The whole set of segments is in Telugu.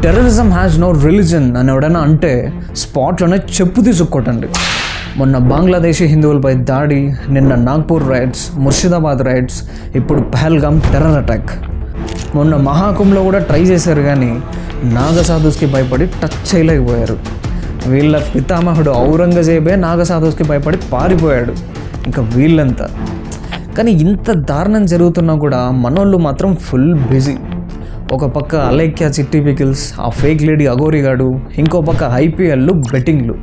టెర్రరిజం హ్యాస్ నో రిలీజన్ అని ఎవడైనా అంటే స్పాట్లోనే చెప్పు తీసుకొట్టండి. మొన్న బంగ్లాదేశీ హిందువులపై దాడి, నిన్న నాగ్పూర్ రైట్స్, ముర్షిదాబాద్ రైట్స్, ఇప్పుడు పహల్గామ్ టెర్రర్ అటాక్. మొన్న మహాకుంభలో కూడా ట్రై చేశారు కానీ నాగసాధుస్కి భయపడి టచ్ చేయలేకపోయారు. వీళ్ళ పితామహుడు ఔరంగజేబే నాగసాధుస్కి భయపడి పారిపోయాడు. ఇంకా వీళ్ళంతా. కానీ ఇంత దారుణం జరుగుతున్నా కూడా మనోళ్ళు మాత్రం ఫుల్ బిజీ. ఒక పక్క అలైక్య చిట్టి పికిల్స్, ఆ ఫేక్ లేడీ అఘోరిగాడు, ఇంకో పక్క ఐపీఎల్లు, బెట్టింగ్లు.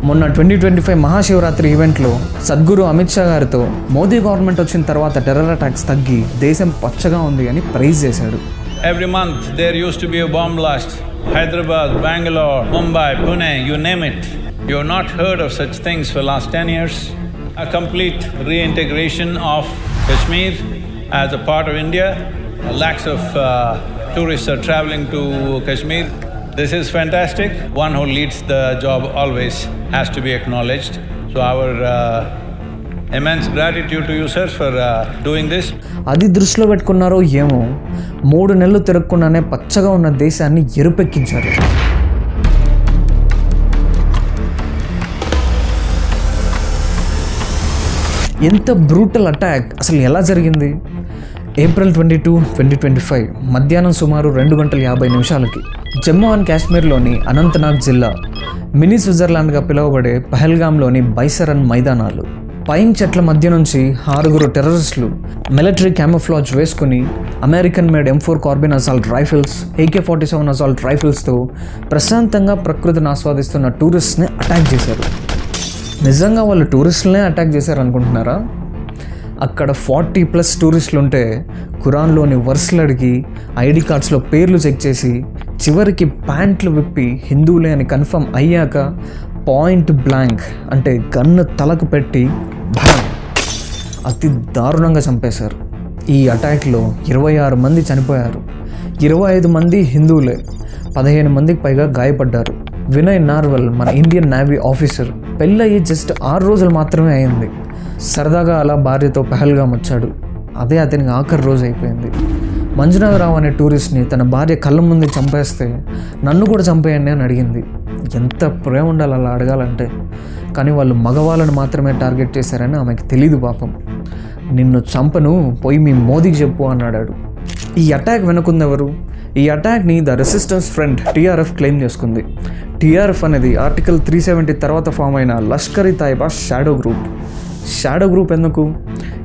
మొన్న 2025 మహాశివరాత్రి ఈవెంట్లో సద్గురు అమిత్ షా గారితో మోదీ గవర్నమెంట్ వచ్చిన తర్వాత టెర్రర్ అటాక్స్ తగ్గి దేశం పచ్చగా ఉంది అని ప్రైజ్ చేశాడు. Every month there used to be a bomb blast. Hyderabad, Bangalore, Mumbai, Pune, you name it. You have not heard of such things for last 10 years. A complete reintegration of Kashmir as a part of India. Lakhs of tourists are traveling to Kashmir. This is fantastic. One who leads the job always has to be acknowledged. So our immense gratitude to you, sir, for doing this. అది దృష్టిలో పెట్టుకున్నారో ఏమో 3 నెలలు తిరగకుండానే పచ్చగా ఉన్న దేశాన్ని ఎరుపెక్కించారు. ఎంత బ్రూటల్ అటాక్ అసలు ఎలా జరిగింది? ఏప్రిల్ 22, 2025 మధ్యాహ్నం సుమారు 2:50 జమ్మూ అండ్ కాశ్మీర్లోని అనంతనాగ్ జిల్లా మినీ స్విట్జర్లాండ్గా పిలువబడే పహల్గామ్లోని బైసరన్ మైదానాలు. పైన్ చెట్ల మధ్య నుంచి 6 టెర్రరిస్టులు మిలిటరీ క్యామోఫ్లాజ్ వేసుకుని American made M4 carbine assault rifles, AK-47 assault రైఫిల్స్తో ప్రశాంతంగా ప్రకృతిని ఆస్వాదిస్తున్న టూరిస్ట్ని అటాక్ చేశారు. నిజంగా వాళ్ళు టూరిస్టులనే అటాక్ చేశారు అనుకుంటున్నారా? అక్కడ 40+ టూరిస్టులు ఉంటే ఖురాన్లోని వర్స్లు అడిగి ఐడి కార్డ్స్లో పేర్లు చెక్ చేసి చివరికి ప్యాంట్లు విప్పి హిందువులే అని కన్ఫర్మ్ అయ్యాక పాయింట్ బ్లాంక్ అంటే గన్ను తలకు పెట్టి అతి దారుణంగా చంపేశారు. ఈ అటాక్లో 26 మంది చనిపోయారు. 25 మంది హిందువులే, 15 మందికి పైగా గాయపడ్డారు. వినయ్ నార్వల్ మన ఇండియన్ నేవీ ఆఫీసర్ పెళ్ళయి జస్ట్ 6 రోజులు మాత్రమే అయింది. సరదాగా అలా భార్యతో పహల్గామ్ వచ్చాడు. అదే అతనికి ఆఖరి రోజు అయిపోయింది. మంజునాథరావు అనే టూరిస్ట్ని తన భార్య కళ్ళ ముందు చంపేస్తే నన్ను కూడా చంపేయండి అని అడిగింది. ఎంత ప్రేమ ఉండాలి అలా అడగాలంటే. కానీ వాళ్ళు మగవాళ్ళని మాత్రమే టార్గెట్ చేశారని ఆమెకు తెలీదు పాపం. నిన్ను చంపను, పోయి మీ మోదీకి చెప్పు అన్నాడు. ఈ అటాక్ వెనుకుందెవరు? ఈ అటాక్ని the resistance front TRF claim చేసుకుంది. TRF అనేది ఆర్టికల్ 370 తర్వాత ఫామ్ అయిన Lashkar e Taiba shadow group. Shadow group ఎందుకు?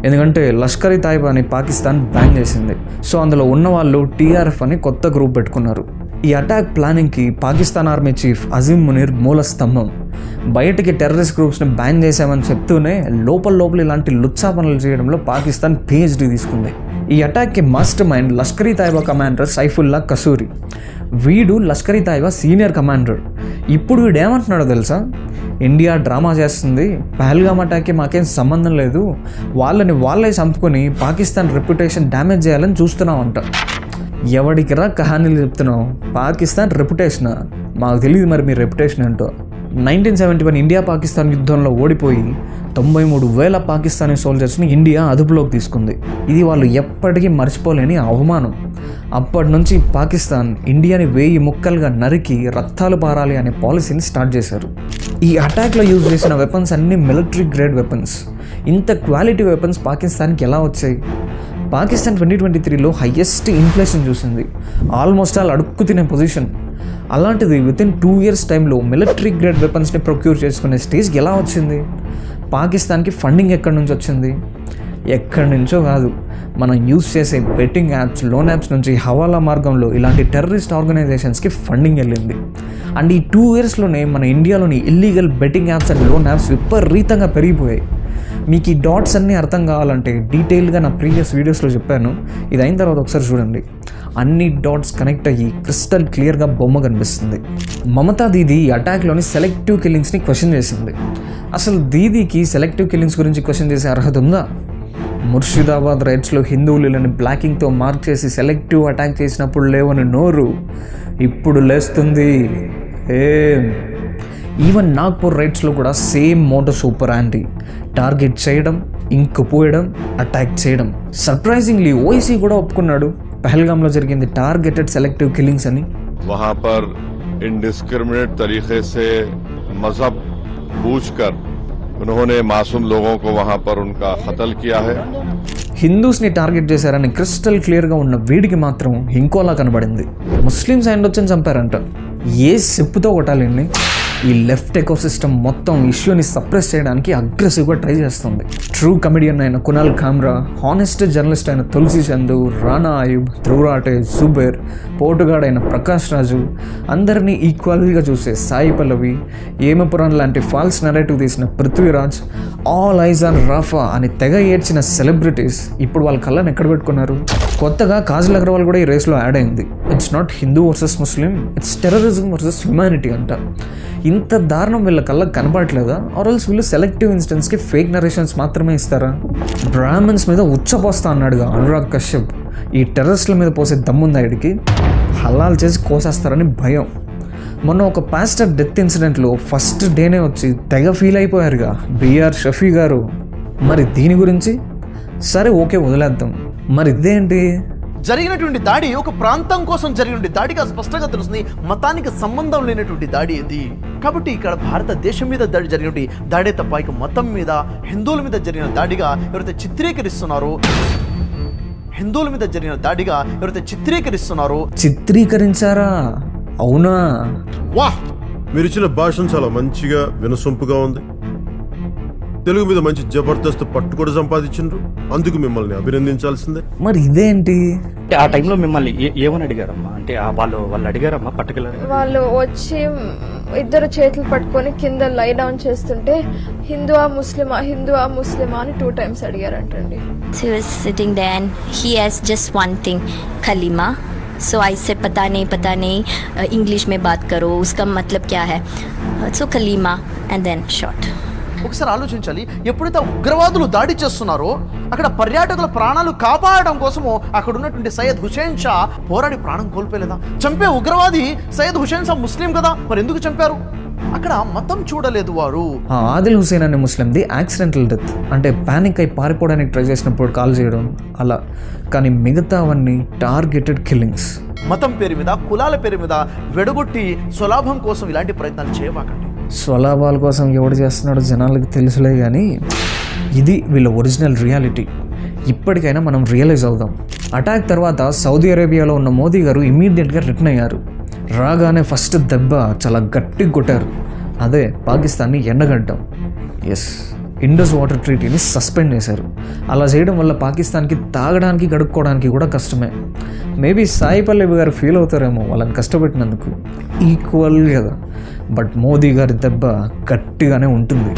ఎందుకంటే లష్కర్-ఇ-తైబాని పాకిస్తాన్ బ్యాన్ చేసింది. సో అందులో ఉన్నవాళ్ళు TRF అని కొత్త గ్రూప్ పెట్టుకున్నారు. ఈ అటాక్ ప్లానింగ్కి పాకిస్తాన్ ఆర్మీ చీఫ్ అజీమ్ మునీర్ మూల స్తంభం. బయటికి టెర్రరిస్ట్ గ్రూప్స్ని బ్యాన్ చేశామని చెప్తూనే లోపల ఇలాంటి లుచ్చా పనులు చేయడంలో పాకిస్తాన్ PhD తీసుకుంది. ఈ అటాక్కి master mind Lashkar e Taiba commander Saifullah Kasuri. వీడు లష్కర్-ఇ-తైబా సీనియర్ కమాండర్. ఇప్పుడు వీడు ఏమంటున్నాడో తెలుసా? ఇండియా డ్రామా చేస్తుంది, పహల్గామ్ అటాక్కి మాకేం సంబంధం లేదు, వాళ్ళే చంపుకొని పాకిస్తాన్ రెప్యుటేషన్ డ్యామేజ్ చేయాలని చూస్తున్నాం అంట. ఎవడికి రా కహానీలు చెప్తున్నావు? పాకిస్తాన్ రెప్యుటేషనా? మాకు తెలియదు మరి మీ రెప్యుటేషన్ ఏంటో. 1971 ఇండియా పాకిస్తాన్ యుద్ధంలో ఓడిపోయి 93,000 పాకిస్తానీ సోల్జర్స్ని ఇండియా అదుపులోకి తీసుకుంది. ఇది వాళ్ళు ఎప్పటికీ మర్చిపోలేని అవమానం. అప్పటి నుంచి పాకిస్తాన్ ఇండియాని 1000 ముక్కలుగా నరికి రక్తాలు పారాలి అనే పాలసీని స్టార్ట్ చేశారు. ఈ అటాక్లో యూజ్ చేసిన వెపన్స్ అన్నీ మిలిటరీ గ్రేడ్ వెపన్స్. ఇంత క్వాలిటీ వెపన్స్ పాకిస్తాన్కి ఎలా వచ్చాయి? పాకిస్తాన్ 2023లో హయ్యెస్ట్ ఇన్ఫ్లేషన్ చూసింది. ఆల్మోస్ట్ ఆల్ అడుక్కు తినే పొజిషన్. అలాంటిది వితిన్ 2 years టైంలో మిలిటరీ గ్రేడ్ వెపన్స్ని ప్రొక్యూర్ చేసుకునే స్టేజ్కి ఎలా వచ్చింది? పాకిస్తాన్కి ఫండింగ్ ఎక్కడి నుంచి వచ్చింది? ఎక్కడి నుంచో కాదు, మనం యూజ్ చేసే బెట్టింగ్ యాప్స్, లోన్ యాప్స్ నుంచి హవాలా మార్గంలో ఇలాంటి టెర్రరిస్ట్ ఆర్గనైజేషన్స్కి ఫండింగ్ వెళ్ళింది. అండ్ ఈ 2 yearsలోనే మన ఇండియాలోని illegal betting apps and loan apps విపరీతంగా పెరిగిపోయాయి. మీకు ఈ డాట్స్ అన్నీ అర్థం కావాలంటే డీటెయిల్గా నా ప్రీవియస్ వీడియోస్లో చెప్పాను. ఇది అయిన తర్వాత ఒకసారి చూడండి. అన్ని డాట్స్ కనెక్ట్ అయ్యి క్రిస్టల్ క్లియర్గా బొమ్మ కనిపిస్తుంది. మమతా దీదీ అటాక్లోని సెలెక్టివ్ కిల్లింగ్స్ని క్వశ్చన్ చేసింది. అసలు దీదీకి సెలెక్టివ్ కిల్లింగ్స్ గురించి క్వశ్చన్ చేసే అర్హత ఉందా? ముర్షిదాబాద్ రైట్స్లో హిందువులని బ్లాకింగ్తో మార్క్ చేసి సెలెక్టివ్ అటాక్ చేసినప్పుడు లేవని నోరు ఇప్పుడు లేస్తుంది. ఈవెన్ నాగ్పూర్ రైట్స్లో కూడా సేమ్ మోటోస్ ఆపరాండి. టార్గెట్ చేయడం, ఇంకు పోయడం, అటాక్ చేయడం. సర్ప్రైజింగ్లీ ఓఐసీ కూడా ఒప్పుకున్నాడు పహల్గామ్లో జరిగింది టార్గెటెడ్ సెలెక్టివ్ కిల్లింగ్స్ అని. वहां पर इंडिस्क्रिमिनेट तरीके से मजहब पूछकर उन्होंने मासूम लोगों को वहां पर उनका कत्ल किया है. హిందూస్ని టార్గెట్ చేశారని క్రిస్టల్ క్లియర్గా ఉన్న వీడికి మాత్రం ఇంకోలా కనబడింది. ముస్లిమ్స్ ఆయన వచ్చని చంపారంట. ఏ చెప్పుతో కొట్టాలండి? ఈ లెఫ్ట్ ఎకోసిస్టమ్ మొత్తం ఇష్యూని సప్రెస్ చేయడానికి అగ్రెసివ్గా ట్రై చేస్తుంది. ట్రూ కమెడియన్ అయిన కునాల్ కామ్రా, హానెస్ట్ జర్నలిస్ట్ అయిన తులసి చందు, రానా అయూబ్, ధ్రువరాటే, జుబేర్, పోటుగాడ్ అయిన ప్రకాష్ రాజు, అందరినీ ఈక్వల్గా చూసే సాయి పల్లవి, ఏమపురాన్ లాంటి ఫాల్స్ నెరేటివ్ తీసిన Prithviraj, all eyes on Rafah అని తెగ ఏడ్చిన సెలబ్రిటీస్ ఇప్పుడు వాళ్ళ కళ్ళని ఎక్కడ పెట్టుకున్నారు? కొత్తగా కాజల్ అగర్వాల్ కూడా ఈ రేస్లో యాడ్ అయింది. It's not Hindu versus Muslim, it's terrorism versus humanity అంట. ఇంత దారుణం వీళ్ళ కళ్ళకి కనపడట్లేదా? ఆర్ఎల్స్ వీళ్ళు సెలెక్టివ్ ఇన్స్టెన్స్కి ఫేక్ నరేషన్స్ మాత్రమే ఇస్తారా? బ్రాహ్మణ్స్ మీద ఉచ్చపోస్తా అన్నాడుగా అనురాగ్ కశ్యప్. ఈ టెర్రరిస్టుల మీద పోసే దమ్ముంది ఆయడికి. హలాల్ చేసి కోసేస్తారని భయం. మొన్న ఒక పాస్టర్ డెత్ ఇన్సిడెంట్లో ఫస్ట్ డేనే వచ్చి తెగ ఫీల్ అయిపోయారుగా బిఆర్ షఫీ గారు. మరి దీని గురించి సరే ఓకే వదిలేద్దాం. మరి ఇదేంటి? జరిగినటువంటి దాడి ఒక ప్రాంతం కోసం జరిగినటువంటి దాడిగా స్పష్టంగా తెలుస్తుంది. మతానికి సంబంధం లేనటువంటి దాడి ఇది. కాబట్టి ఇక్కడ భారతదేశం మీద దాడి జరిగినటువంటి దాడే తప్ప ఇక మతం మీద, హిందువుల మీద జరిగిన దాడిగా ఎవరైతే చిత్రీకరిస్తున్నారో చిత్రీకరించారా? అవునా? వాహ్, మీరు ఇచ్చిన భాషను చాలా మంచిగా వినసొంపుగా ఉంది. తెలుగు మీద మంచి జబర్దస్త్ పట్టు కూడా సంపాదించారు. అందుకు మిమ్మల్ని అభినందించాల్సిందే. మరి ఇదేంటి? ఆ టైంలో మిమ్మల్ని ఏమని అడిగారమ్మా? అంటే వాళ్ళు అడిగారమ్మా పర్టికులర్? వాళ్ళు వచ్చి ఇద్దరు చేతులు పట్టుకొని కింద లై డౌన్ చేస్తుంటే హిందువా ముస్లిమా అని 2 times అడిగారంటండి. He was sitting there and he asked just one thing, kalima. So I said पता नहीं इंग्लिश में बात करो, उसका मतलब क्या है? So kalima and then shot. ఒకసారి ఆలోచించాలి. ఎప్పుడైతే ఉగ్రవాదులు దాడి చేస్తున్నారో అక్కడ పర్యాటకుల ప్రాణాలు కాపాడడం కోసము అక్కడ ఉన్నటువంటి సయ్యద్ హుసేన్ షా పోరాడి ప్రాణం కోల్పోలేదా? చంపే ఉగ్రవాది సయ్యద్ హుసేన్ షా ముస్లిం కదా, మరి ఎందుకు చంపారు? అక్కడ మతం చూడలేదు వారు. ఆదిల్ హుసేన్ అనే ముస్లింది యాక్సిడెంటల్ డెత్, అంటే ప్యానిక్ అయి పారిపోవడానికి ట్రై చేసినప్పుడు కాల్ చేయడం అలా. కానీ మిగతావన్నీ టార్గెటెడ్ కిల్లింగ్స్. మతం పేరు మీద, కులాల పేరు మీద వెడగొట్టి స్వలాభం కోసం ఇలాంటి ప్రయత్నాలు చేయబాకండి. స్వలాభాల కోసం ఎవడు చేస్తున్నాడో జనాలకు తెలుసులే, కానీ ఇది వీళ్ళ ఒరిజినల్ రియాలిటీ. ఇప్పటికైనా మనం రియలైజ్ అవుదాం. అటాక్ తర్వాత సౌదీ అరేబియాలో ఉన్న మోదీ గారు ఇమ్మీడియట్గా రిటర్న్ అయ్యారు. రాగానే ఫస్ట్ దెబ్బ చాలా గట్టిగా కొట్టారు. అదే పాకిస్తాన్ని ఎండగడ్డం. ఎస్, ఇండస్ వాటర్ ట్రీటీని సస్పెండ్ చేశారు. అలా చేయడం వల్ల పాకిస్తాన్కి తాగడానికి గడుక్కోవడానికి కూడా కష్టమే. మేబీ సాయి పల్లవి గారు ఫీల్ అవుతారేమో వాళ్ళని కష్టపెట్టినందుకు. ఈక్వల్ కదా. బట్ మోదీ గారి దెబ్బ గట్టిగానే ఉంటుంది.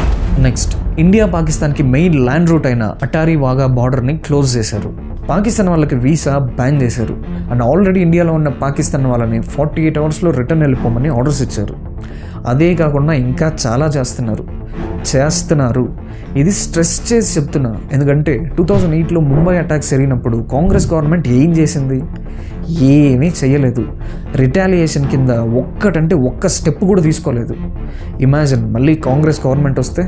నెక్స్ట్, ఇండియా పాకిస్తాన్కి మెయిన్ ల్యాండ్ రూట్ అయిన అటారీ వాగా బార్డర్ని క్లోజ్ చేశారు. పాకిస్తాన్ వాళ్ళకి వీసా బ్యాన్ చేశారు. అండ్ ఆల్రెడీ ఇండియాలో ఉన్న పాకిస్తాన్ వాళ్ళని 48 hours రిటర్న్ వెళ్ళిపోమని ఆర్డర్స్ ఇచ్చారు. అదే కాకుండా ఇంకా చాలా చేస్తున్నారు. ఇది స్ట్రెస్ చేసి చెప్తున్నా, ఎందుకంటే 2008లో ముంబై అటాక్స్ జరిగినప్పుడు కాంగ్రెస్ గవర్నమెంట్ ఏం చేసింది? ఏమీ చేయలేదు. రిటాలియేషన్ కింద ఒక్క స్టెప్ కూడా తీసుకోలేదు. ఇమాజిన్ మళ్ళీ కాంగ్రెస్ గవర్నమెంట్ వస్తే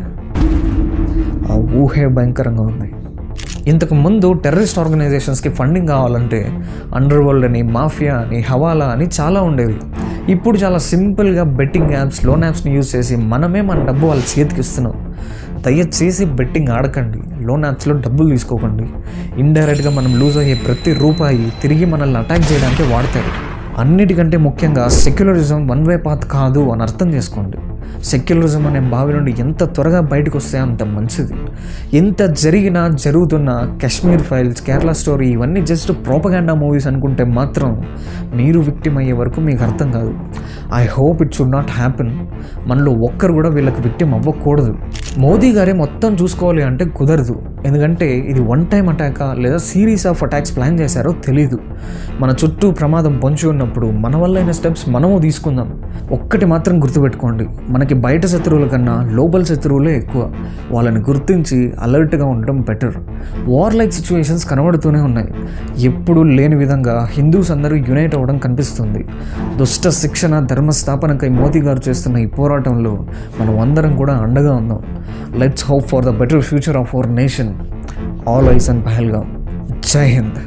ఆ ఊహే భయంకరంగా ఉంది. ఇంతకు ముందు టెర్రరిస్ట్ ఆర్గనైజేషన్స్కి ఫండింగ్ కావాలంటే అండర్ వరల్డ్ అని, మాఫియా అని, హవాలా అని చాలా ఉండేవి. ఇప్పుడు చాలా సింపుల్గా బెట్టింగ్ యాప్స్, లోన్ యాప్స్ని యూజ్ చేసి మనమే మన డబ్బు వాళ్ళ చేతికి ఇస్తున్నాం. దయచేసి బెట్టింగ్ ఆడకండి, లోన్ యాప్స్లో డబ్బులు తీసుకోకండి. ఇండైరెక్ట్గా మనం లూజ్ అయ్యే ప్రతి రూపాయి తిరిగి మనల్ని అటాక్ చేయడానికి వాడతారు. అన్నిటికంటే ముఖ్యంగా సెక్యులరిజం వన్ వే పాత్ కాదు అని అర్థం చేసుకోండి. సెక్యులరిజం అనే బావి నుండి ఎంత త్వరగా బయటకు వస్తే అంత మంచిది. ఎంత జరుగుతున్న కాశ్మీర్ ఫైల్స్, కేరళ స్టోరీ ఇవన్నీ జస్ట్ ప్రోపగాండా మూవీస్ అనుకుంటే మాత్రం మీరు విక్టిమ్ అయ్యే వరకు మీకు అర్థం కాదు. I hope it should not happen. మనలో ఒక్కరు కూడా వీళ్ళకి విక్టిమ్ అవ్వకూడదు. మోదీ గారే మొత్తం చూసుకోవాలి అంటే కుదరదు. ఎందుకంటే ఇది 1 time అటాకా లేదా సిరీస్ ఆఫ్ అటాక్స్ ప్లాన్ చేశారో తెలీదు. మన చుట్టూ ప్రమాదం పొంచి ఉన్నప్పుడు మన వల్ల అయిన స్టెప్స్ మనము తీసుకుందాం. ఒక్కటి మాత్రం గుర్తుపెట్టుకోండి, మనకి బయట శత్రువుల కన్నా లోపల శత్రువులే ఎక్కువ. వాళ్ళని గుర్తించి అలర్ట్గా ఉండడం బెటర్. వార్ లైక్ సిచ్యువేషన్స్ కనబడుతూనే ఉన్నాయి. ఎప్పుడూ లేని విధంగా హిందూస్ అందరూ యునైట్ అవ్వడం కనిపిస్తుంది. దుష్ట శిక్షణ, ధర్మస్థాపనకై మోదీ గారు చేస్తున్న ఈ పోరాటంలో మనం అందరం కూడా అండగా ఉందాం. Let's hope for the better future of our nation. All eyes on Pahalgam. జై హింద్.